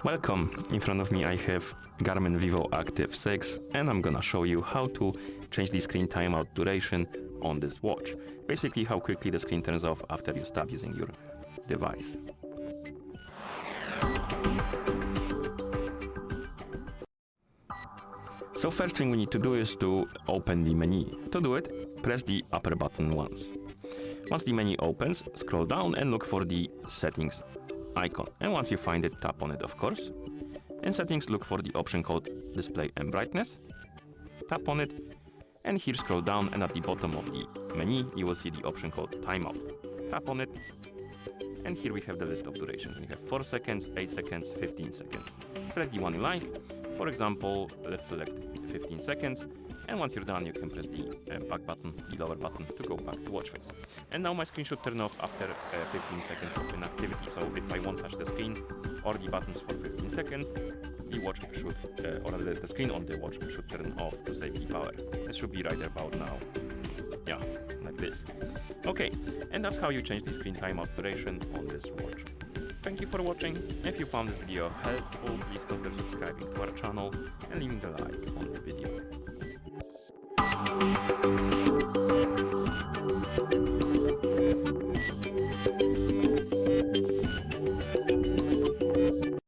Welcome. In front of me I have GARMIN Vivoactive 6 and I'm gonna show you how to change the screen timeout duration on this watch. Basically how quickly the screen turns off after you stop using your device. So first thing we need to do is to open the menu. To do it, press the upper button once. Once the menu opens, scroll down and look for the settings icon. And once you find it, tap on it, of course. In settings, look for the option called display and brightness. Tap on it, and here scroll down, and at the bottom of the menu, you will see the option called timeout. Tap on it, and here we have the list of durations. We have 4 seconds, 8 seconds, 15 seconds. Select the one you like. For example, let's select 15 seconds. And once you're done, you can press the back button, the lower button, to go back to watch face. And now my screen should turn off after 15 seconds of inactivity. So if I won't touch the screen or the buttons for 15 seconds, the watch should, or the screen on the watch should turn off to save the power. It should be right about now. Yeah, like this. Okay, and that's how you change the screen timeout duration on this watch. Thank you for watching. If you found this video helpful, please consider subscribing to our channel and leaving a like on the video.